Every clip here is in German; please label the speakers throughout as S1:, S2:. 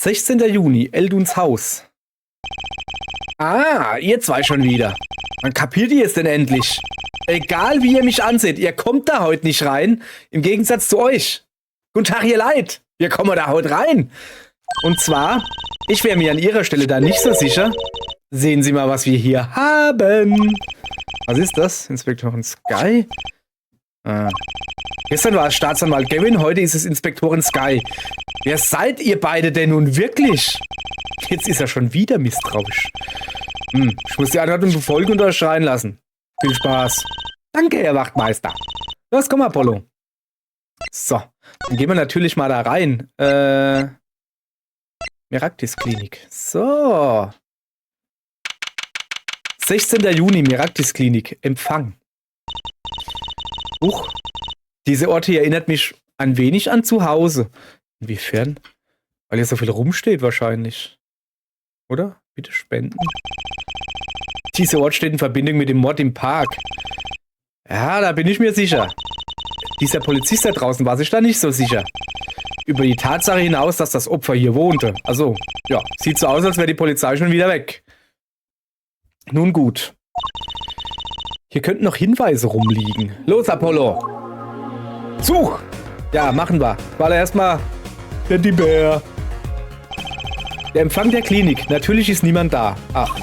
S1: 16. Juni, Elduns Haus. Ah, ihr zwei schon wieder. Wann kapiert ihr es denn endlich? Egal wie ihr mich anseht, ihr kommt da heute nicht rein. Im Gegensatz zu euch. Guten Tag, ihr Leid. Wir kommen da heute rein. Und zwar, ich wäre mir an ihrer Stelle da nicht so sicher. Sehen Sie mal, was wir hier haben. Was ist das? Inspektorin Sky? Ah. Gestern war es Staatsanwalt Gavin, heute ist es Inspektorin Sky. Wer seid ihr beide denn nun wirklich? Jetzt ist er schon wieder misstrauisch. Ich muss die Anordnung befolgen und euch schreien lassen. Viel Spaß. Danke, Herr Wachtmeister. Los, komm, Apollo. So, dann gehen wir natürlich mal da rein. Meraktis Klinik. So. 16. Juni, Meraktis Klinik. Empfang. Huch. Diese Orte hier erinnert mich ein wenig an zu Hause. Inwiefern? Weil hier so viel rumsteht wahrscheinlich. Oder? Bitte spenden. Dieser Ort steht in Verbindung mit dem Mord im Park. Ja, da bin ich mir sicher. Dieser Polizist da draußen war sich da nicht so sicher. Über die Tatsache hinaus, dass das Opfer hier wohnte. Also, ja, sieht so aus, als wäre die Polizei schon wieder weg. Nun gut. Hier könnten noch Hinweise rumliegen. Los, Apollo! Such! Ja, machen wir. War da erstmal der Bär. Der Empfang der Klinik. Natürlich ist niemand da. Ach.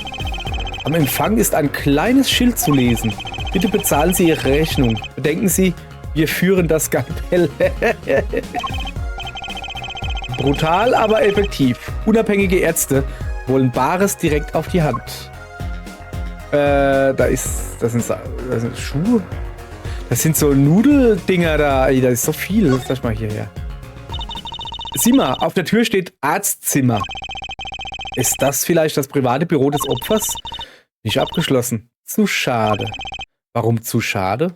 S1: Am Empfang ist ein kleines Schild zu lesen. Bitte bezahlen Sie Ihre Rechnung. Bedenken Sie, wir führen das Skalpell. Brutal, aber effektiv. Unabhängige Ärzte wollen Bares direkt auf die Hand. Das sind Schuhe. Das sind so Nudeldinger da. Da ist so viel. Lass mal hierher. Sieh mal, auf der Tür steht Arztzimmer. Ist das vielleicht das private Büro des Opfers? Nicht abgeschlossen. Zu schade. Warum zu schade?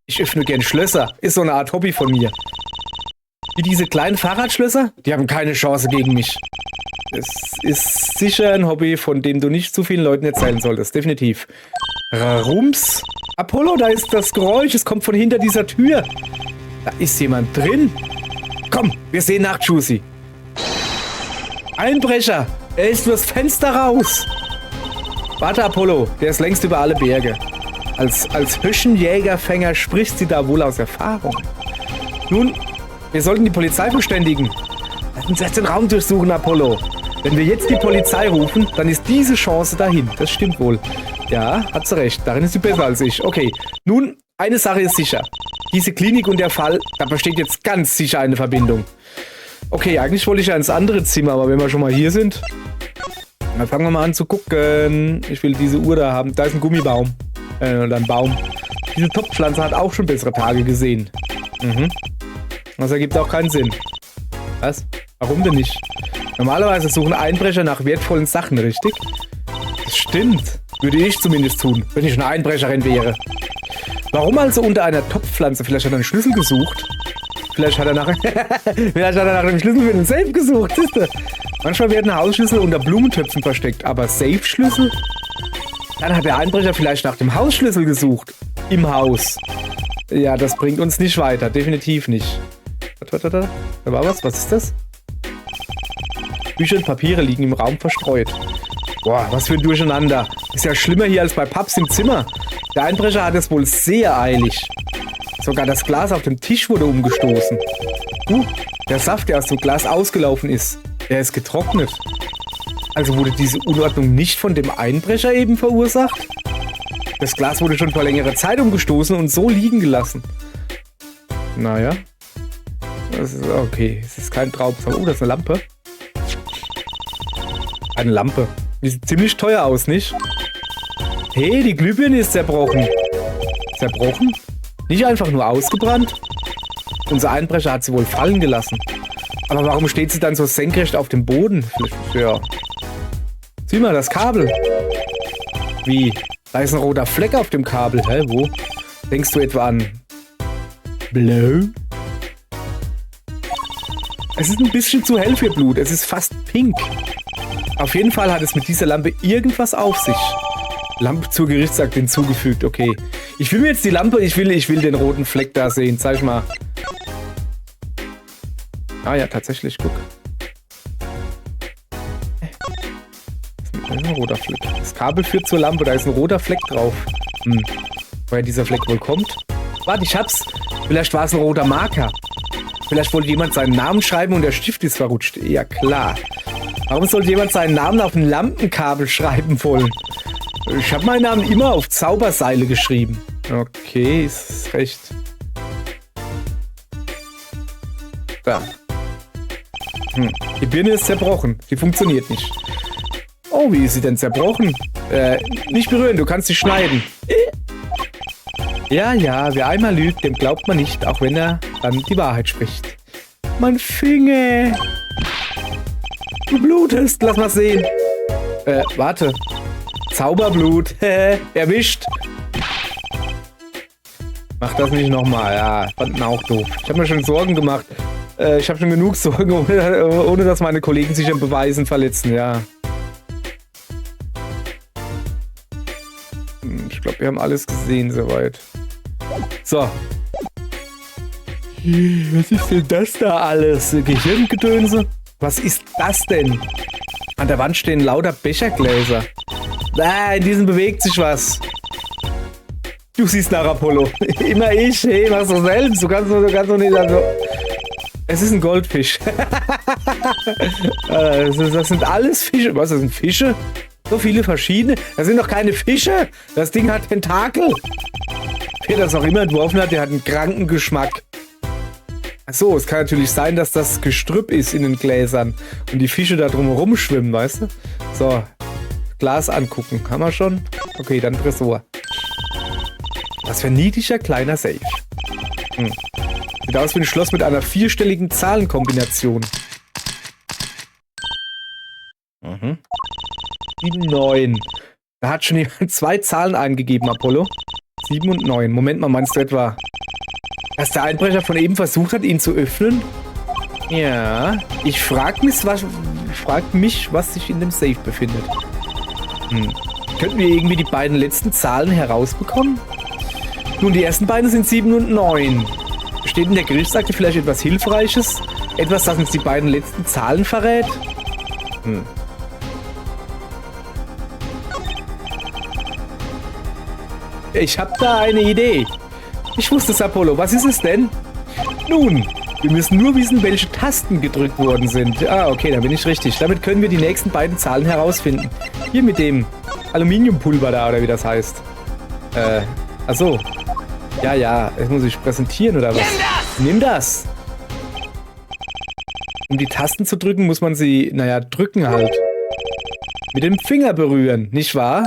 S1: Ich öffne gern Schlösser. Ist so eine Art Hobby von mir. Wie diese kleinen Fahrradschlösser? Die haben keine Chance gegen mich. Es ist sicher ein Hobby, von dem du nicht zu vielen Leuten erzählen solltest. Definitiv. Rums. Apollo, da ist das Geräusch. Es kommt von hinter dieser Tür. Da ist jemand drin. Komm, wir sehen nach, Juicy. Einbrecher. Er ist durchs Fenster raus. Warte, Apollo. Der ist längst über alle Berge. Als Höschenjägerfänger spricht sie da wohl aus Erfahrung. Nun, wir sollten die Polizei verständigen. Lass uns erst den Raum durchsuchen, Apollo. Wenn wir jetzt die Polizei rufen, dann ist diese Chance dahin. Das stimmt wohl. Ja, hat sie recht. Darin ist sie besser als ich. Okay, nun, eine Sache ist sicher. Diese Klinik und der Fall, da besteht jetzt ganz sicher eine Verbindung. Okay, eigentlich wollte ich ja ins andere Zimmer, aber wenn wir schon mal hier sind, dann fangen wir mal an zu gucken. Ich will diese Uhr da haben. Da ist ein Gummibaum. Oder ein Baum. Diese Topfpflanze hat auch schon bessere Tage gesehen. Das ergibt auch keinen Sinn. Was? Warum denn nicht? Normalerweise suchen Einbrecher nach wertvollen Sachen, richtig? Das stimmt. Würde ich zumindest tun, wenn ich eine Einbrecherin wäre. Warum also unter einer Topfpflanze? Vielleicht hat er einen Schlüssel gesucht. Vielleicht hat er nach dem Schlüssel für den Safe gesucht. Siehste? Manchmal werden Hausschlüssel unter Blumentöpfen versteckt, aber Safe-Schlüssel? Dann hat der Einbrecher vielleicht nach dem Hausschlüssel gesucht. Im Haus. Ja, das bringt uns nicht weiter. Definitiv nicht. Da war was. Was ist das? Bücher und Papiere liegen im Raum verstreut. Boah, was für ein Durcheinander. Ist ja schlimmer hier als bei Paps im Zimmer. Der Einbrecher hat es wohl sehr eilig. Sogar das Glas auf dem Tisch wurde umgestoßen. Der Saft, der aus dem Glas ausgelaufen ist, der ist getrocknet. Also wurde diese Unordnung nicht von dem Einbrecher eben verursacht? Das Glas wurde schon vor längerer Zeit umgestoßen und so liegen gelassen. Naja. Das ist okay. Es ist kein Traumfall. Oh, das ist eine Lampe. Eine Lampe. Die sieht ziemlich teuer aus, nicht? Hey, die Glühbirne ist zerbrochen. Zerbrochen? Nicht einfach nur ausgebrannt? Unser Einbrecher hat sie wohl fallen gelassen. Aber warum steht sie dann so senkrecht auf dem Boden? Ja. Sieh mal, das Kabel. Wie? Da ist ein roter Fleck auf dem Kabel. Hä, wo? Denkst du etwa an Blau? Es ist ein bisschen zu hell für Blut. Es ist fast pink. Auf jeden Fall hat es mit dieser Lampe irgendwas auf sich. Lampe zur Gerichtsakt hinzugefügt. Okay. Ich will mir jetzt die Lampe, ich will den roten Fleck da sehen. Zeig mal. Ah ja, tatsächlich, guck. Da ist ein roter Fleck. Das Kabel führt zur Lampe, da ist ein roter Fleck drauf. Woher dieser Fleck wohl kommt? Warte, ich hab's. Vielleicht war es ein roter Marker. Vielleicht wollte jemand seinen Namen schreiben und der Stift ist verrutscht. Ja, klar. Warum sollte jemand seinen Namen auf ein Lampenkabel schreiben wollen? Ich habe meinen Namen immer auf Zauberseile geschrieben. Okay, ist recht. Da. Die Birne ist zerbrochen. Die funktioniert nicht. Oh, wie ist sie denn zerbrochen? Nicht berühren, du kannst sie schneiden. Ja, wer einmal lügt, dem glaubt man nicht, auch wenn er dann die Wahrheit spricht. Mein Finger. Du blutest, lass mal sehen. Warte. Zauberblut. Erwischt. Mach das nicht nochmal. Ja, fanden auch doof. Ich habe mir schon Sorgen gemacht. Ich habe schon genug Sorgen, ohne dass meine Kollegen sich an Beweisen verletzen, ja. Ich glaube, wir haben alles gesehen soweit. So. Was ist denn das da alles? Gehirngedönse? Was ist das denn? An der Wand stehen lauter Bechergläser. In diesen bewegt sich was. Du siehst nach Apollo. Immer ich. Hey, machst du selbst. Du kannst doch nicht. Also. Es ist ein Goldfisch. Das sind alles Fische. Was, das sind Fische? So viele verschiedene? Das sind doch keine Fische. Das Ding hat Tentakel. Wer das auch immer entworfen hat, der hat einen kranken Geschmack. Achso, es kann natürlich sein, dass das Gestrüpp ist in den Gläsern und die Fische da drumherum schwimmen, weißt du? So, Glas angucken. Haben wir schon? Okay, dann Tresor. Was für ein niedlicher kleiner Safe. Sieht aus wie ein Schloss mit einer 4-stelligen Zahlenkombination. 9. Da hat schon jemand 2 Zahlen eingegeben, Apollo. 7 und 9. Moment mal, meinst du etwa, dass der Einbrecher von eben versucht hat, ihn zu öffnen? Ja. Ich frag mich, was sich in dem Safe befindet. Könnten wir irgendwie die beiden letzten Zahlen herausbekommen? Nun, die ersten beiden sind 7 und 9. Steht in der Gerichtsakte vielleicht etwas Hilfreiches? Etwas, das uns die beiden letzten Zahlen verrät? Ich habe da eine Idee. Ich wusste es, Apollo. Was ist es denn? Nun, wir müssen nur wissen, welche Tasten gedrückt worden sind. Ah, okay, dann bin ich richtig. Damit können wir die nächsten beiden Zahlen herausfinden. Hier mit dem Aluminiumpulver da, oder wie das heißt. Achso. Ja, jetzt muss ich präsentieren, oder was? Nimm das! Um die Tasten zu drücken, muss man sie, drücken halt. Mit dem Finger berühren, nicht wahr?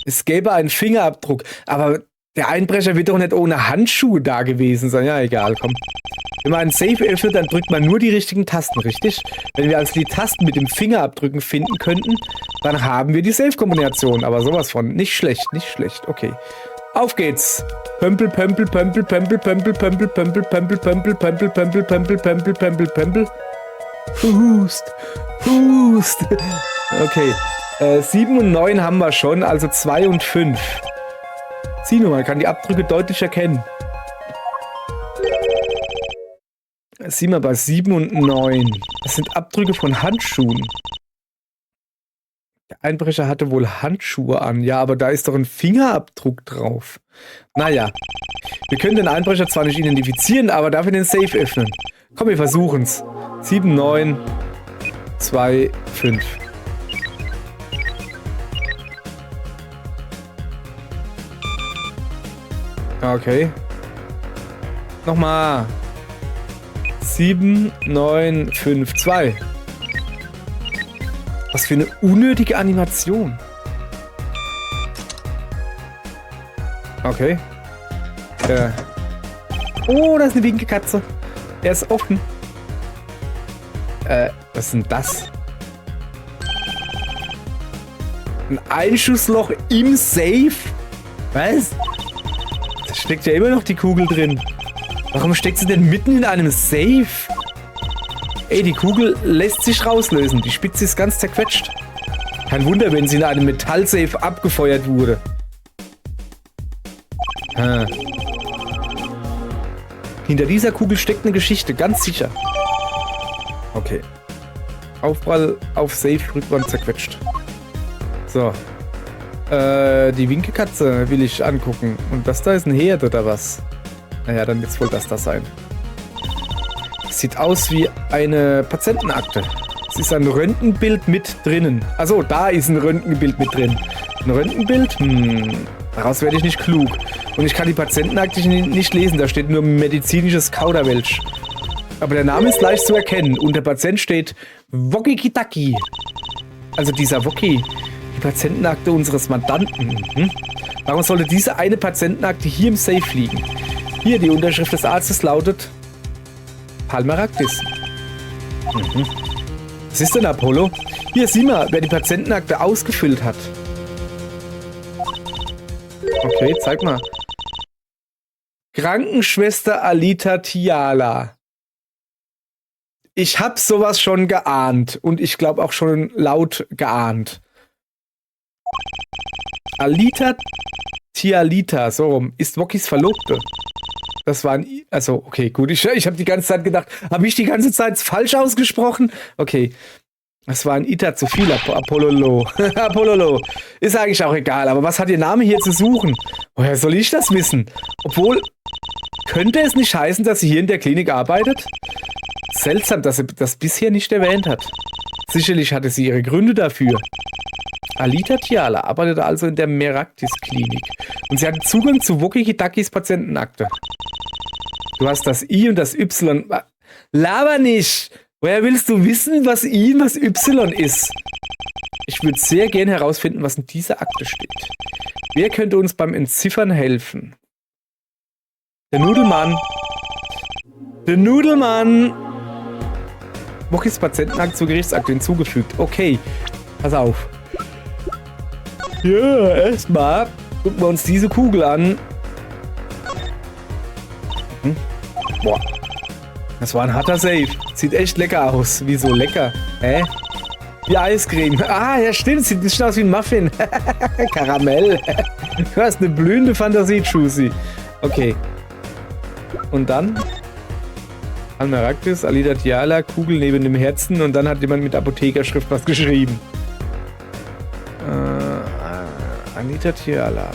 S1: Es gäbe einen Fingerabdruck, aber der Einbrecher wird doch nicht ohne Handschuhe da gewesen sein. Ja, egal, komm. Wenn man einen Safe öffnet, dann drückt man nur die richtigen Tasten, richtig? Wenn wir also die Tasten mit dem Fingerabdrücken finden könnten, dann haben wir die Safe-Kombination. Aber sowas von. Nicht schlecht, nicht schlecht. Okay. Auf geht's. Pömpel, Pömpel, Pömpel, Pömpel, Pömpel, Pömpel, Pömpel, Pömpel, Pömpel, Pömpel, Pömpel, Pömpel, Pömpel, Pömpel, Pömpel. Hust. Okay. 7 und 9 haben wir schon, also 2 und 5. Sieh nur mal, kann die Abdrücke deutlich erkennen. Sieh mal bei 7 und 9. Das sind Abdrücke von Handschuhen. Der Einbrecher hatte wohl Handschuhe an. Ja, aber da ist doch ein Fingerabdruck drauf. Naja. Wir können den Einbrecher zwar nicht identifizieren, aber dafür den Safe öffnen. Komm, wir versuchen's. 7, 9, 2, 5. Okay. Nochmal. 7, 9, 5, 2. Was für eine unnötige Animation. Okay. Oh, da ist eine winke Katze. Er ist offen. Was ist denn das? Ein Einschussloch im Safe? Was? Da steckt ja immer noch die Kugel drin. Warum steckt sie denn mitten in einem Safe? Ey, die Kugel lässt sich rauslösen. Die Spitze ist ganz zerquetscht. Kein Wunder, wenn sie in einem Metallsafe abgefeuert wurde. Hinter dieser Kugel steckt eine Geschichte, ganz sicher. Okay. Aufprall auf Safe, Rückwand zerquetscht. So. Die Winkelkatze will ich angucken. Und das da ist ein Herd oder was? Naja, dann wird's wohl das da sein. Sieht aus wie eine Patientenakte. Es ist ein Röntgenbild mit drinnen. Also da ist ein Röntgenbild mit drin. Ein Röntgenbild? Daraus werde ich nicht klug. Und ich kann die Patientenakte nicht lesen. Da steht nur medizinisches Kauderwelsch. Aber der Name ist leicht zu erkennen. Unter Patient steht Wokikitaki. Also dieser Woki. Die Patientenakte unseres Mandanten. Warum sollte diese eine Patientenakte hier im Safe liegen? Hier, die Unterschrift des Arztes lautet Palmeractis. Was ist denn, Apollo? Hier, sieh mal, wer die Patientenakte ausgefüllt hat. Okay, zeig mal. Krankenschwester Alita Tiala. Ich hab sowas schon geahnt. Und ich glaube auch schon laut geahnt. Alita Tialita, so rum, ist Wokis Verlobte. Das war ein... Also, okay, gut. Ich habe die ganze Zeit gedacht, habe ich die ganze Zeit falsch ausgesprochen? Okay. Das war ein Ita zu viel, Apollo. Apollo. Ist eigentlich auch egal, aber was hat Ihr Name hier zu suchen? Woher soll ich das wissen? Obwohl, könnte es nicht heißen, dass sie hier in der Klinik arbeitet? Seltsam, dass sie das bisher nicht erwähnt hat. Sicherlich hatte sie ihre Gründe dafür. Alita Tiala arbeitete also in der Meraktis-Klinik. Und sie hatte Zugang zu Wokikitakis Patientenakte. Du hast das I und das Y. Laber nicht! Woher willst du wissen, was I und was Y ist? Ich würde sehr gern herausfinden, was in dieser Akte steht. Wer könnte uns beim Entziffern helfen? Der Nudelmann. Der Nudelmann! Wokis Patientenakte zur Gerichtsakte hinzugefügt. Okay, pass auf. Ja, erstmal gucken wir uns diese Kugel an. Boah. Das war ein harter Safe. Sieht echt lecker aus. Wieso lecker? Hä? Wie Eiscreme. Ah, ja stimmt. Sieht nicht aus wie ein Muffin. Karamell. Du hast eine blühende Fantasie, Juicy. Okay. Und dann? Almeractis, Alida Tiala, Kugel neben dem Herzen und dann hat jemand mit Apothekerschrift was geschrieben. Alida Tiala.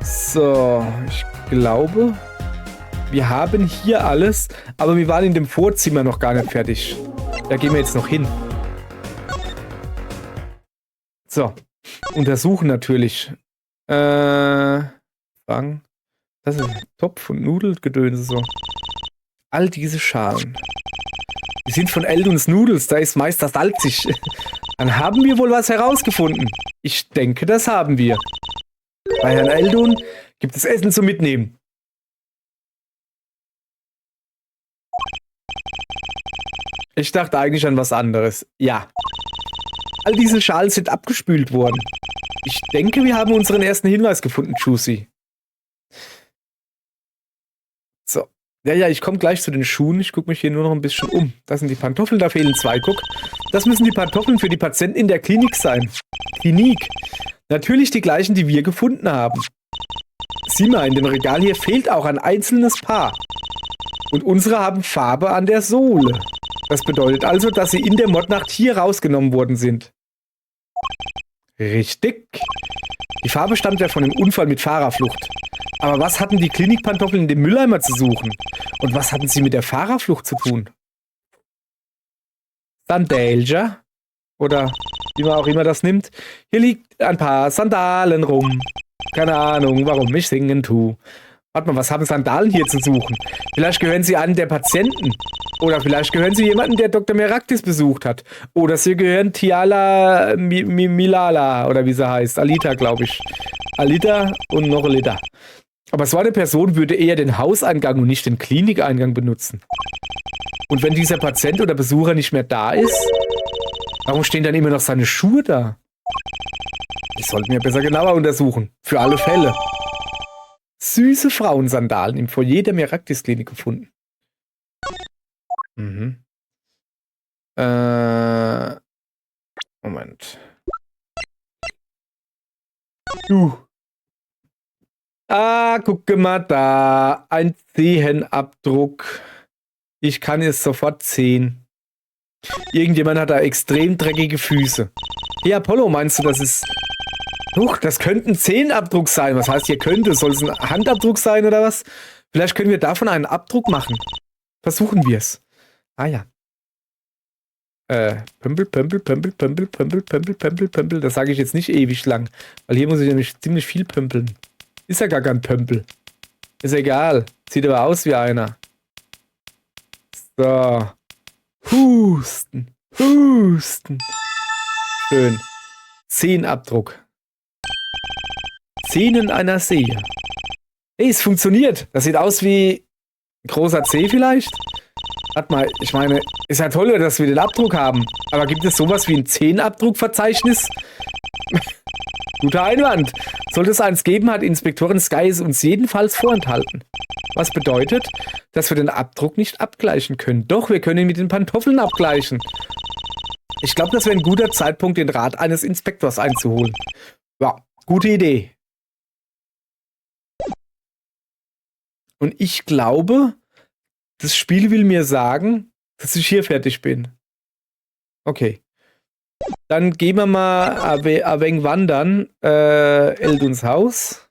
S1: So, ich glaube, wir haben hier alles, aber wir waren in dem Vorzimmer noch gar nicht fertig. Da gehen wir jetzt noch hin. So, untersuchen natürlich. Fang. Das ist Topf und Nudelgedönse so. All diese Schalen. Die sind von Elduns Nudels, da ist Meister salzig. Dann haben wir wohl was herausgefunden. Ich denke, das haben wir. Bei Herrn Eldun gibt es Essen zum Mitnehmen. Ich dachte eigentlich an was anderes. Ja. All diese Schalen sind abgespült worden. Ich denke, wir haben unseren ersten Hinweis gefunden, Juicy. So. Ja, ich komme gleich zu den Schuhen. Ich gucke mich hier nur noch ein bisschen um. Das sind die Pantoffeln, da fehlen 2. Guck. Das müssen die Pantoffeln für die Patienten in der Klinik sein. Klinik. Natürlich die gleichen, die wir gefunden haben. Sieh mal, in dem Regal hier fehlt auch ein einzelnes Paar. Und unsere haben Farbe an der Sohle. Das bedeutet also, dass sie in der Mordnacht hier rausgenommen worden sind. Richtig. Die Farbe stammt ja von dem Unfall mit Fahrerflucht. Aber was hatten die Klinikpantoffeln in dem Mülleimer zu suchen? Und was hatten sie mit der Fahrerflucht zu tun? Sandalja? Oder wie man auch immer das nimmt. Hier liegt ein paar Sandalen rum. Keine Ahnung, warum ich singen tu. Warte mal, was haben Sandalen hier zu suchen? Vielleicht gehören sie einem der Patienten. Oder vielleicht gehören sie jemandem, der Dr. Meraktis besucht hat. Oder sie gehören Tiala Milala, oder wie sie heißt. Alita, glaube ich. Alita und noch Alita. Aber so eine Person würde eher den Hauseingang und nicht den Klinikeingang benutzen. Und wenn dieser Patient oder Besucher nicht mehr da ist, warum stehen dann immer noch seine Schuhe da? Die sollten wir besser genauer untersuchen. Für alle Fälle. Süße Frauensandalen im Foyer der Meraktis-Klinik gefunden. Moment. Ah, gucke mal da. Ein Zehenabdruck. Ich kann es sofort sehen. Irgendjemand hat da extrem dreckige Füße. Hey, Apollo, meinst du, das ist... Huch, das könnte ein Zehenabdruck sein. Was heißt hier könnte? Soll es ein Handabdruck sein oder was? Vielleicht können wir davon einen Abdruck machen. Versuchen wir es. Ah ja. Pömpel, Pömpel, Pömpel, Pömpel, Pömpel, Pömpel, Pömpel, Pömpel. Das sage ich jetzt nicht ewig lang. Weil hier muss ich nämlich ziemlich viel pömpeln. Ist ja gar kein Pömpel. Ist egal. Sieht aber aus wie einer. So. Husten. Husten. Schön. Zehenabdruck. Zähnen einer Sehe. Ey, es funktioniert. Das sieht aus wie ein großer C vielleicht. Warte mal, ich meine, ist ja toll, dass wir den Abdruck haben. Aber gibt es sowas wie ein Zehenabdruckverzeichnis? Guter Einwand. Sollte es eins geben, hat Inspektorin Sky es uns jedenfalls vorenthalten. Was bedeutet, dass wir den Abdruck nicht abgleichen können. Doch, wir können ihn mit den Pantoffeln abgleichen. Ich glaube, das wäre ein guter Zeitpunkt, den Rat eines Inspektors einzuholen. Ja, gute Idee. Und ich glaube, das Spiel will mir sagen, dass ich hier fertig bin. Okay. Dann gehen wir mal ein wenig wandern. Elduns Haus.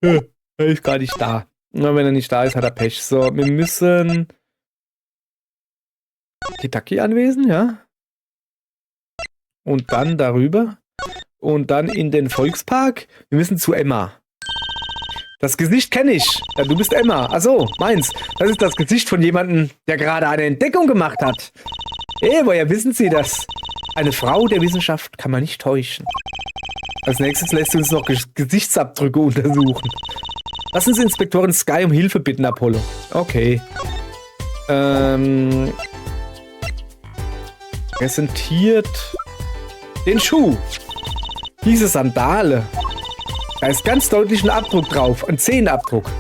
S1: Er ist gar nicht da. Na, wenn er nicht da ist, hat er Pech. So, wir müssen Kitaki anwesen, ja. Und dann darüber. Und dann in den Volkspark. Wir müssen zu Emma. Das Gesicht kenne ich. Ja, du bist Emma. Achso, meins. Das ist das Gesicht von jemandem, der gerade eine Entdeckung gemacht hat. Woher wissen Sie das? Eine Frau der Wissenschaft kann man nicht täuschen. Als nächstes lässt sie uns noch Gesichtsabdrücke untersuchen. Lass uns Inspektorin Sky um Hilfe bitten, Apollo. Okay. Präsentiert den Schuh. Diese Sandale. Da ist ganz deutlich ein Abdruck drauf, ein Zehenabdruck.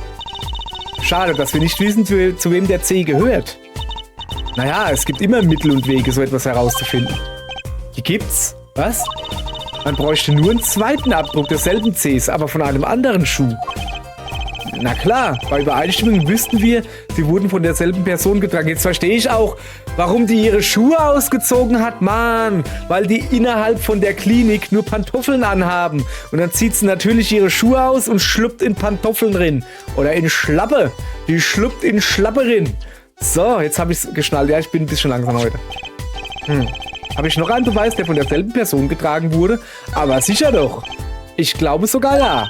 S1: Schade, dass wir nicht wissen, zu wem der Zeh gehört. Naja, es gibt immer Mittel und Wege, so etwas herauszufinden. Die gibt's? Was? Man bräuchte nur einen zweiten Abdruck desselben Zehs, aber von einem anderen Schuh. Na klar, bei Übereinstimmung wüssten wir, sie wurden von derselben Person getragen. Jetzt verstehe ich auch, warum die ihre Schuhe ausgezogen hat. Mann, weil die innerhalb von der Klinik nur Pantoffeln anhaben. Und dann zieht sie natürlich ihre Schuhe aus und schluppt in Pantoffeln drin. Oder in Schlappe. Die schluppt in Schlappe drin. So, jetzt habe ich es geschnallt. Ja, ich bin ein bisschen langsam heute. Habe ich noch einen Beweis, der von derselben Person getragen wurde? Aber sicher doch. Ich glaube sogar ja.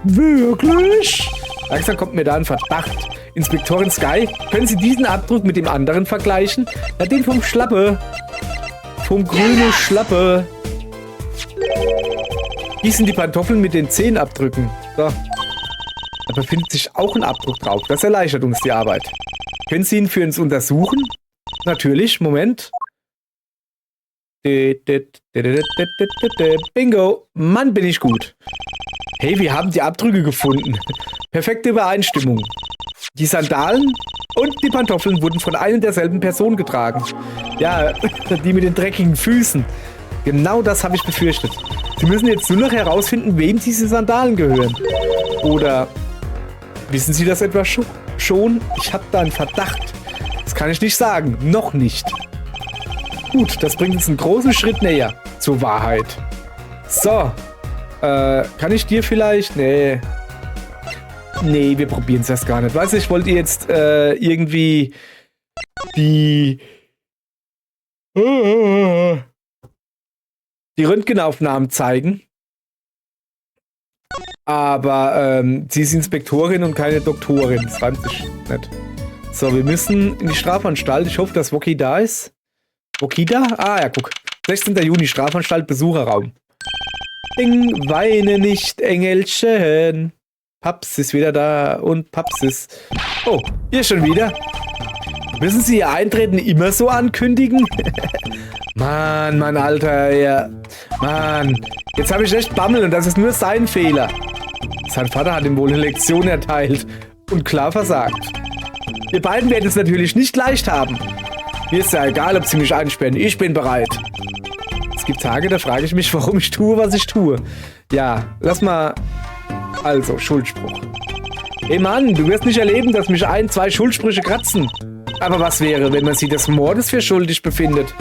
S1: Wirklich? Langsam kommt mir da ein Verdacht. Inspektorin Sky, können Sie diesen Abdruck mit dem anderen vergleichen? Ja, den vom Schlappe. Vom grünen Schlappe. Hier sind die Pantoffeln mit den Zehenabdrücken. So. Da befindet sich auch ein Abdruck drauf. Das erleichtert uns die Arbeit. Können Sie ihn für uns untersuchen? Natürlich, Moment. Bingo. Mann, bin ich gut. Hey, wir haben die Abdrücke gefunden. Perfekte Übereinstimmung. Die Sandalen und die Pantoffeln wurden von einer derselben Person getragen. Ja, die mit den dreckigen Füßen. Genau das habe ich befürchtet. Sie müssen jetzt nur noch herausfinden, wem diese Sandalen gehören. Oder wissen Sie das etwa schon? Ich habe da einen Verdacht. Das kann ich nicht sagen. Noch nicht. Gut, das bringt uns einen großen Schritt näher zur Wahrheit. So. Kann ich dir vielleicht... Nee, wir probieren es erst gar nicht. Weißt du, ich wollte jetzt irgendwie die Röntgenaufnahmen zeigen. Aber sie ist Inspektorin und keine Doktorin. Das reimt sich nicht. So, wir müssen in die Strafanstalt. Ich hoffe, dass Woki da ist. Woki da? Ah ja, guck. 16. Juni, Strafanstalt, Besucherraum. Ding, weine nicht, Engelchen. Paps ist wieder da und Paps ist... Oh, hier schon wieder. Müssen Sie Ihr Eintreten immer so ankündigen? Mann, mein Alter, ja. Mann, jetzt habe ich echt Bammel und das ist nur sein Fehler. Sein Vater hat ihm wohl eine Lektion erteilt und klar versagt. Wir beiden werden es natürlich nicht leicht haben. Mir ist ja egal, ob Sie mich einsperren. Ich bin bereit. Es gibt Tage, da frage ich mich, warum ich tue, was ich tue. Ja, lass mal... Also, Schuldspruch. Ey Mann, du wirst nicht erleben, dass mich 1, 2 Schuldsprüche kratzen. Aber was wäre, wenn man sie des Mordes für schuldig befindet?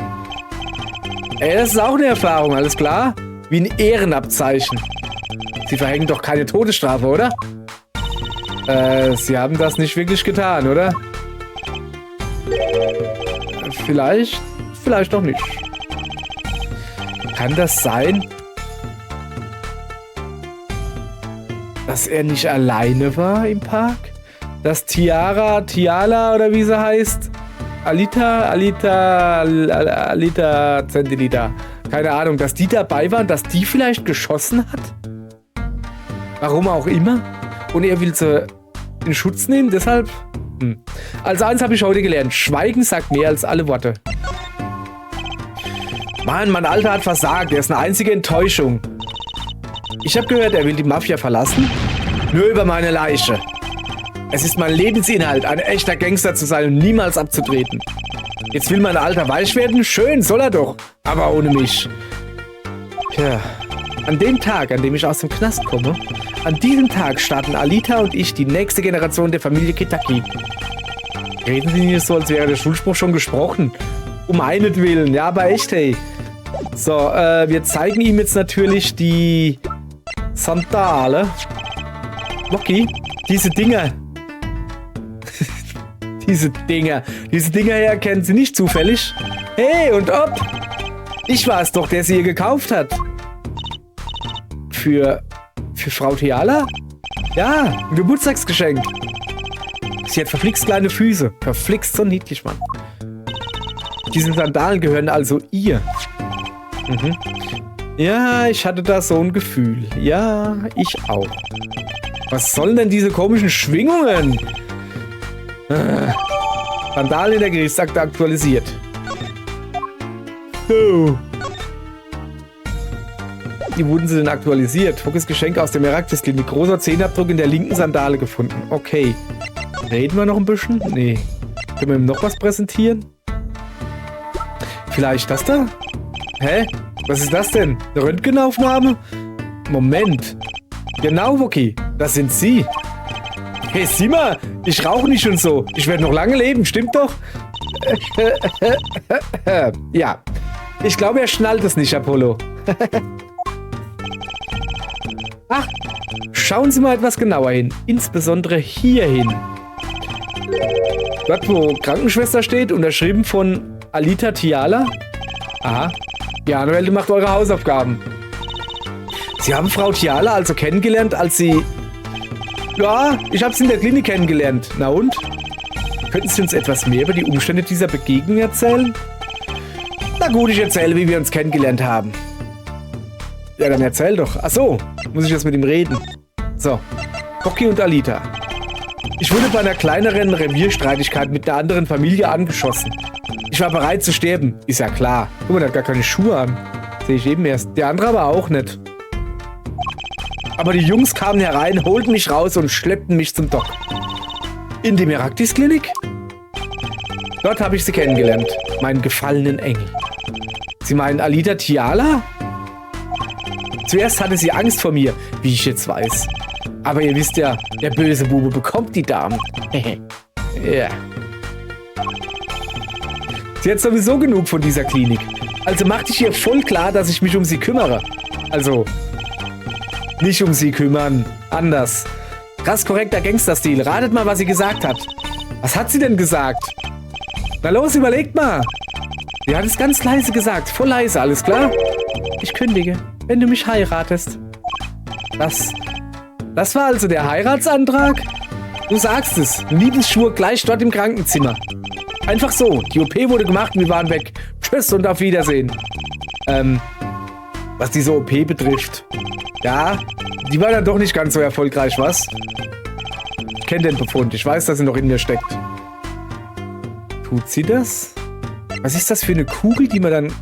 S1: Ey, das ist auch eine Erfahrung, alles klar? Wie ein Ehrenabzeichen. Sie verhängen doch keine Todesstrafe, oder? Sie haben das nicht wirklich getan, oder? Vielleicht doch nicht. Kann das sein, dass er nicht alleine war im Park? Dass Tiala oder wie sie heißt, Alita Zentilita, keine Ahnung, dass die dabei waren, dass die vielleicht geschossen hat? Warum auch immer? Und er will sie in Schutz nehmen, deshalb... Also eins habe ich heute gelernt, Schweigen sagt mehr als alle Worte. Mann, mein Alter hat versagt, er ist eine einzige Enttäuschung. Ich habe gehört, er will die Mafia verlassen. Nur über meine Leiche. Es ist mein Lebensinhalt, ein echter Gangster zu sein und niemals abzutreten. Jetzt will mein Alter weich werden? Schön, soll er doch. Aber ohne mich. Tja, an dem Tag, an dem ich aus dem Knast komme, an diesem Tag starten Alita und ich die nächste Generation der Familie Kitaki. Reden Sie nicht so, als wäre der Schulspruch schon gesprochen. Um meinetwillen, ja, aber echt, hey. So, wir zeigen ihm jetzt natürlich die Sandale. Loki, diese Dinger. Diese Dinger hier kennen Sie nicht zufällig. Hey, und ob? Ich war es doch, der sie ihr gekauft hat. Für Frau Tiala? Ja, ein Geburtstagsgeschenk. Sie hat verflixt kleine Füße. Verflixt so niedlich, Mann. Diese Sandalen gehören also ihr. Ja, ich hatte da so ein Gefühl. Ja, ich auch. Was sollen denn diese komischen Schwingungen? Sandalen in der Gerichtsakte aktualisiert. So. Wie wurden sie denn aktualisiert? Fokus Geschenk aus dem Meraktis-Klinik. Großer Zehenabdruck in der linken Sandale gefunden. Okay. Reden wir noch ein bisschen? Nee. Können wir ihm noch was präsentieren? Vielleicht das da? Hä? Was ist das denn? Eine Röntgenaufnahme? Moment. Genau, Wookie. Das sind Sie. Hey, sieh mal. Ich rauche nicht und so. Ich werde noch lange leben. Stimmt doch? Ja. Ich glaube, er schnallt es nicht, Apollo. Ach, schauen Sie mal etwas genauer hin. Insbesondere hier hin. Dort, wo Krankenschwester steht, unterschrieben von Alita Tiala. Aha. Die Anwälte macht eure Hausaufgaben. Sie haben Frau Tiala also kennengelernt, als sie... Ja, ich habe sie in der Klinik kennengelernt. Na und? Könnten Sie uns etwas mehr über die Umstände dieser Begegnung erzählen? Na gut, ich erzähle, wie wir uns kennengelernt haben. Ja, dann erzähl doch. Ach so, muss ich jetzt mit ihm reden. So, Rocky und Alita. Ich wurde bei einer kleineren Revierstreitigkeit mit einer anderen Familie angeschossen. Ich war bereit zu sterben. Ist ja klar. Guck mal, der hat gar keine Schuhe an. Sehe ich eben erst. Der andere aber auch nicht. Aber die Jungs kamen herein, holten mich raus und schleppten mich zum Doc. In die Meraktis-Klinik? Dort habe ich sie kennengelernt. Meinen gefallenen Engel. Sie meinen Alita Tiala? Zuerst hatte sie Angst vor mir, wie ich jetzt weiß. Aber ihr wisst ja, der böse Bube bekommt die Damen. Ja. Sie hat sowieso genug von dieser Klinik. Also machte ich ihr voll klar, dass ich mich um sie kümmere. Also, nicht um sie kümmern. Anders. Krass korrekter Gangsterstil. Ratet mal, was sie gesagt hat. Was hat sie denn gesagt? Na los, überlegt mal. Sie hat es ganz leise gesagt. Voll leise, alles klar? Ich kündige, wenn du mich heiratest. Das war also der Heiratsantrag? Du sagst es. Ein Liebesschwur gleich dort im Krankenzimmer. Einfach so. Die OP wurde gemacht und wir waren weg. Tschüss und auf Wiedersehen. Was diese OP betrifft. Ja, die war dann doch nicht ganz so erfolgreich, was? Ich kenne den Befund. Ich weiß, dass sie noch in mir steckt. Tut sie das? Was ist das für eine Kugel, die man dann...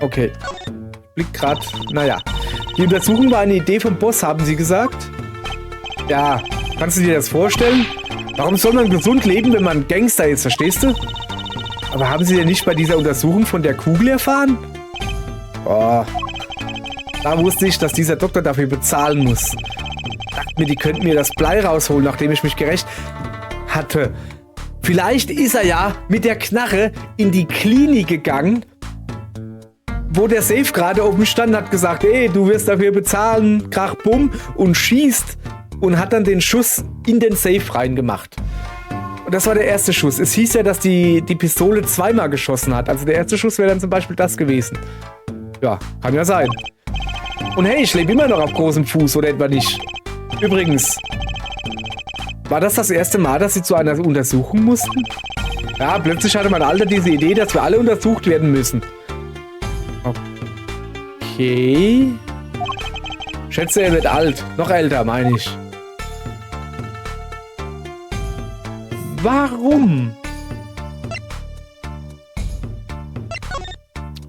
S1: Okay. Blick grad... Naja. Die Untersuchung war eine Idee vom Boss, haben sie gesagt? Ja. Kannst du dir das vorstellen? Warum soll man gesund leben, wenn man Gangster ist, verstehst du? Aber haben sie denn nicht bei dieser Untersuchung von der Kugel erfahren? Oh. Da wusste ich, dass dieser Doktor dafür bezahlen muss. Dachte mir, die könnten mir das Blei rausholen, nachdem ich mich gerecht hatte. Vielleicht ist er ja mit der Knarre in die Klinik gegangen, wo der Safe gerade oben stand, hat gesagt, ey, du wirst dafür bezahlen, krach, bumm, und schießt und hat dann den Schuss in den Safe reingemacht. Und das war der erste Schuss. Es hieß ja, dass die Pistole zweimal geschossen hat. Also der erste Schuss wäre dann zum Beispiel das gewesen. Ja, kann ja sein. Und hey, ich lebe immer noch auf großem Fuß, oder etwa nicht? Übrigens, war das erste Mal, dass sie zu einer Untersuchung mussten? Ja, plötzlich hatte mein Alter diese Idee, dass wir alle untersucht werden müssen. Okay. Schätze, er wird alt. Noch älter, meine ich. Warum?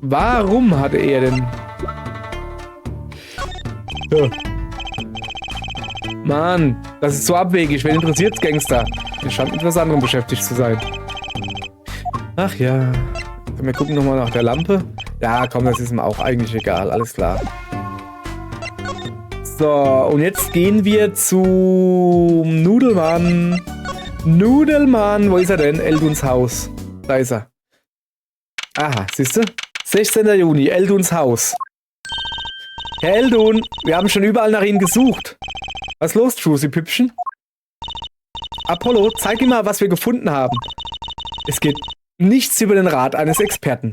S1: Warum hatte er denn... Ja. Mann, das ist so abwegig. Wen interessiert's, Gangster? Ihr scheint mit was anderem beschäftigt zu sein. Ach ja. Wir gucken nochmal nach der Lampe. Ja, komm, das ist mir auch eigentlich egal. Alles klar. So, und jetzt gehen wir zum Nudelmann. Nudelmann, wo ist er denn? Elduns Haus. Da ist er. Aha, siehst du? 16. Juni, Elduns Haus. Herr Eldun, wir haben schon überall nach Ihnen gesucht. Was ist los, Trucy Püppchen? Apollo, zeig ihm mal, was wir gefunden haben. Es geht nichts über den Rat eines Experten.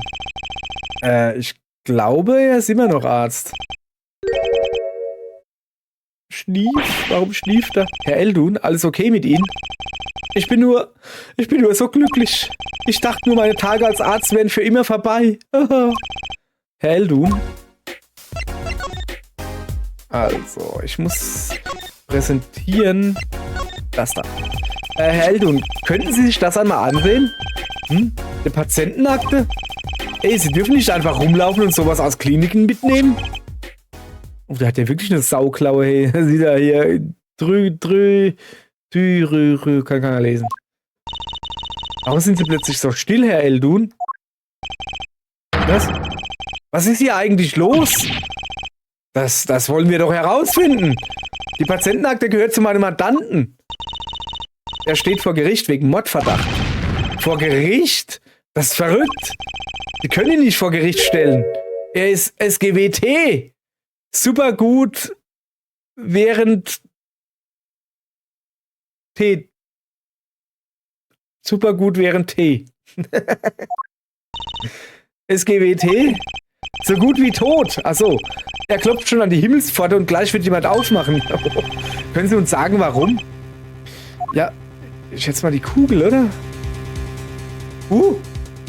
S1: Ich glaube, er ist immer noch Arzt. Schnief? Warum schnieft er? Herr Eldun, alles okay mit Ihnen? Ich bin nur so glücklich. Ich dachte nur, meine Tage als Arzt wären für immer vorbei. Herr Eldun? Also, ich muss präsentieren. Das da. Herr Eldun, könnten Sie sich das einmal ansehen? Eine Patientenakte? Ey, Sie dürfen nicht einfach rumlaufen und sowas aus Kliniken mitnehmen? Oh, da hat der wirklich eine Sauklaue, hey. Sieht er hier. Kann keiner lesen. Warum sind Sie plötzlich so still, Herr Eldun? Was ist hier eigentlich los? Das wollen wir doch herausfinden. Die Patientenakte gehört zu meinem Mandanten. Er steht vor Gericht wegen Mordverdacht. Vor Gericht? Das ist verrückt. Sie können ihn nicht vor Gericht stellen. Er ist SGWT. Super gut während T. Super gut während T. SGWT? So gut wie tot. Achso. Er klopft schon an die Himmelspforte und gleich wird jemand aufmachen. Können Sie uns sagen, warum? Ja, ich schätze mal die Kugel, oder?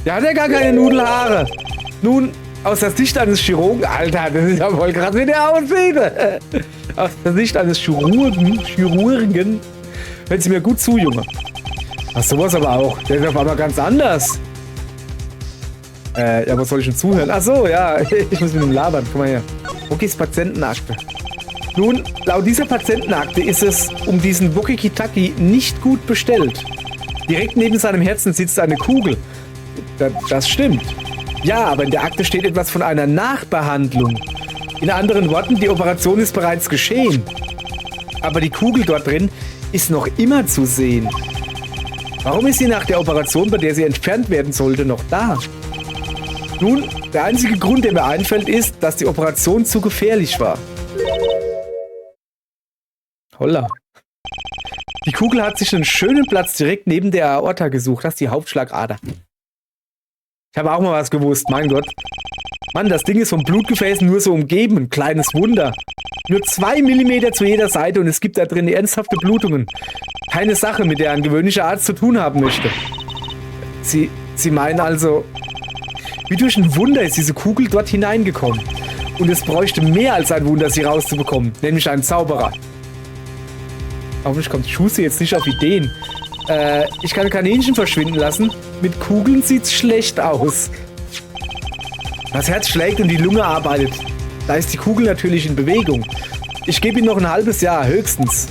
S1: Der hat ja gar keine Nudelhaare. Nun, aus der Sicht eines Chirurgen... Alter, das ist ja voll krass, wie der aussieht. Aus der Sicht eines Chirurgen... Hört Sie mir gut zu, Junge. Ach, sowas aber auch. Der ist auf einmal ganz anders. Ja, was soll ich denn zuhören? Ach so, ja, ich muss mit ihm labern. Guck mal her. Okay, ist Patientenakte. Nun, laut dieser Patientenakte ist es um diesen Wokiki-Taki nicht gut bestellt. Direkt neben seinem Herzen sitzt eine Kugel. Das stimmt. Ja, aber in der Akte steht etwas von einer Nachbehandlung. In anderen Worten, die Operation ist bereits geschehen. Aber die Kugel dort drin ist noch immer zu sehen. Warum ist sie nach der Operation, bei der sie entfernt werden sollte, noch da? Nun, der einzige Grund, der mir einfällt, ist, dass die Operation zu gefährlich war. Holla. Die Kugel hat sich einen schönen Platz direkt neben der Aorta gesucht. Das ist die Hauptschlagader. Ich habe auch mal was gewusst, mein Gott. Mann, das Ding ist vom Blutgefäß nur so umgeben. Ein kleines Wunder. Nur 2 mm zu jeder Seite und es gibt da drin ernsthafte Blutungen. Keine Sache, mit der ein gewöhnlicher Arzt zu tun haben möchte. Sie meinen also... Wie durch ein Wunder ist diese Kugel dort hineingekommen. Und es bräuchte mehr als ein Wunder, sie rauszubekommen. Nämlich einen Zauberer. Hoffentlich kommt Schuße jetzt nicht auf Ideen. Ich kann Kaninchen verschwinden lassen. Mit Kugeln sieht's schlecht aus. Das Herz schlägt und die Lunge arbeitet. Da ist die Kugel natürlich in Bewegung. Ich gebe Ihnen noch ein halbes Jahr, höchstens.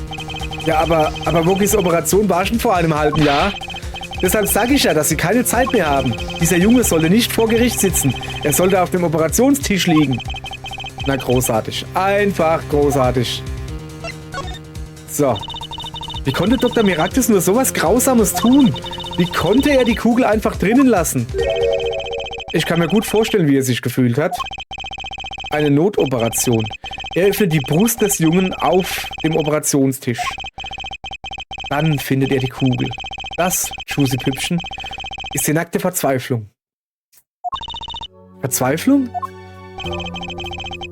S1: Ja, aber Wokis Operation war schon vor einem halben Jahr. Deshalb sage ich ja, dass Sie keine Zeit mehr haben. Dieser Junge sollte nicht vor Gericht sitzen. Er sollte auf dem Operationstisch liegen. Na, großartig. Einfach großartig. So. Wie konnte Dr. Miraktis nur sowas Grausames tun? Wie konnte er die Kugel einfach drinnen lassen? Ich kann mir gut vorstellen, wie er sich gefühlt hat. Eine Notoperation. Er öffnet die Brust des Jungen auf dem Operationstisch. Dann findet er die Kugel. Das, Juicy Püppchen, ist die nackte Verzweiflung. Verzweiflung?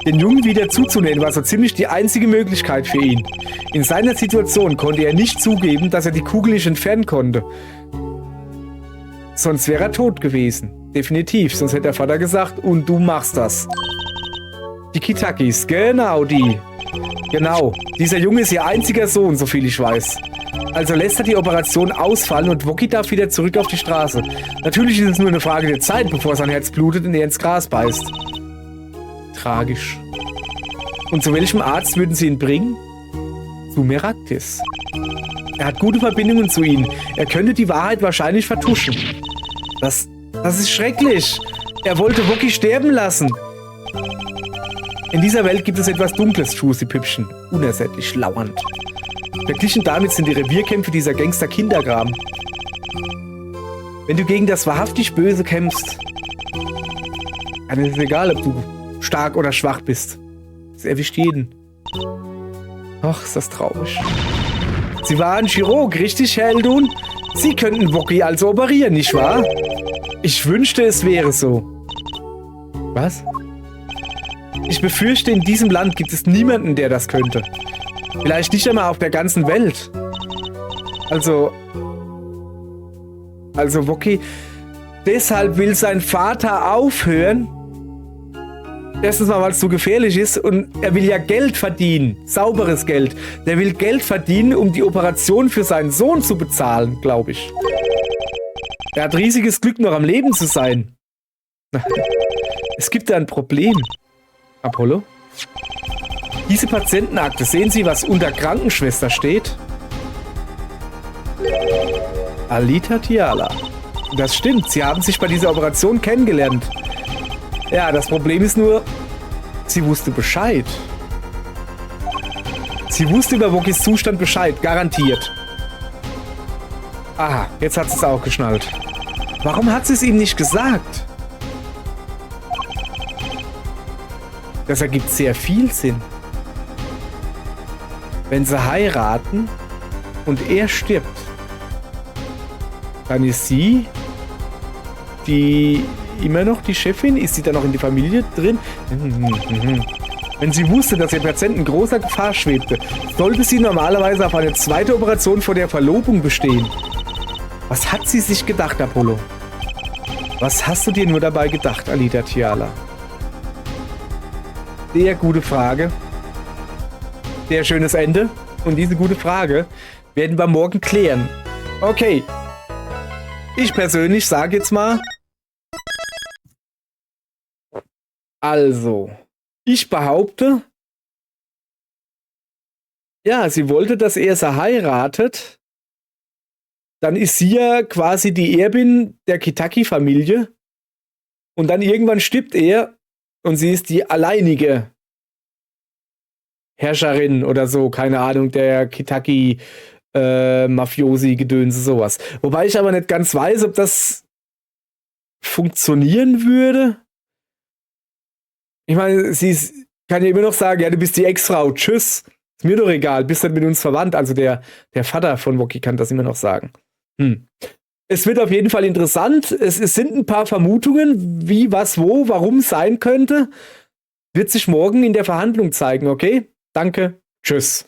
S1: Den Jungen wieder zuzunähen war so ziemlich die einzige Möglichkeit für ihn. In seiner Situation konnte er nicht zugeben, dass er die Kugel nicht entfernen konnte. Sonst wäre er tot gewesen. Definitiv, sonst hätte der Vater gesagt, und du machst das. Die Kitakis, genau die. Genau, dieser Junge ist ihr einziger Sohn, soviel ich weiß. Also lässt er die Operation ausfallen und Wookie darf wieder zurück auf die Straße. Natürlich ist es nur eine Frage der Zeit, bevor sein Herz blutet und er ins Gras beißt. Tragisch. Und zu welchem Arzt würden sie ihn bringen? Zu Miraktis. Er hat gute Verbindungen zu ihnen. Er könnte die Wahrheit wahrscheinlich vertuschen. Das ist schrecklich. Er wollte Wookie sterben lassen. In dieser Welt gibt es etwas Dunkles, Juicy Püppchen. Unersättlich lauernd. Verglichen damit sind die Revierkämpfe dieser Gangster Kinderkram. Wenn du gegen das wahrhaftig Böse kämpfst, dann ist es egal, ob du stark oder schwach bist. Es erwischt jeden. Ach, ist das traurig. Sie waren Chirurg, richtig, Herr Eldun? Sie könnten Wookie also operieren, nicht wahr? Ich wünschte, es wäre so. Was? Ich befürchte, in diesem Land gibt es niemanden, der das könnte. Vielleicht nicht einmal auf der ganzen Welt. Also Wookie, deshalb will sein Vater aufhören. Erstens mal, weil es so gefährlich ist und er will ja Geld verdienen. Sauberes Geld. Der will Geld verdienen, um die Operation für seinen Sohn zu bezahlen, glaube ich. Er hat riesiges Glück, noch am Leben zu sein. Es gibt da ein Problem. Apollo? Diese Patientenakte, sehen Sie, was unter Krankenschwester steht? Alita Tiala. Das stimmt, Sie haben sich bei dieser Operation kennengelernt. Ja, das Problem ist nur, sie wusste Bescheid. Sie wusste über Wookies Zustand Bescheid, garantiert. Aha, jetzt hat sie es auch geschnallt. Warum hat sie es ihm nicht gesagt? Das ergibt sehr viel Sinn. Wenn sie heiraten und er stirbt, dann ist sie immer noch die Chefin? Ist sie dann noch in die Familie drin? Wenn sie wusste, dass ihr Patient in großer Gefahr schwebte, sollte sie normalerweise auf eine zweite Operation vor der Verlobung bestehen. Was hat sie sich gedacht, Apollo? Was hast du dir nur dabei gedacht, Alita Tiala? Sehr gute Frage. Sehr schönes Ende. Und diese gute Frage werden wir morgen klären. Okay. Ich persönlich sage jetzt mal... Also, ich behaupte... Ja, sie wollte, dass er sie heiratet. Dann ist sie ja quasi die Erbin der Kitaki-Familie. Und dann irgendwann stirbt er und sie ist die alleinige Herrscherin oder so, keine Ahnung, der Kitaki Mafiosi-Gedönse, sowas. Wobei ich aber nicht ganz weiß, ob das funktionieren würde. Ich meine, kann ja immer noch sagen, ja, du bist die Ex-Frau, tschüss. Ist mir doch egal, bist dann mit uns verwandt. Also der Vater von Wookie kann das immer noch sagen. Es wird auf jeden Fall interessant. Es sind ein paar Vermutungen, wie, was, wo, warum sein könnte. Wird sich morgen in der Verhandlung zeigen, okay? Danke, tschüss.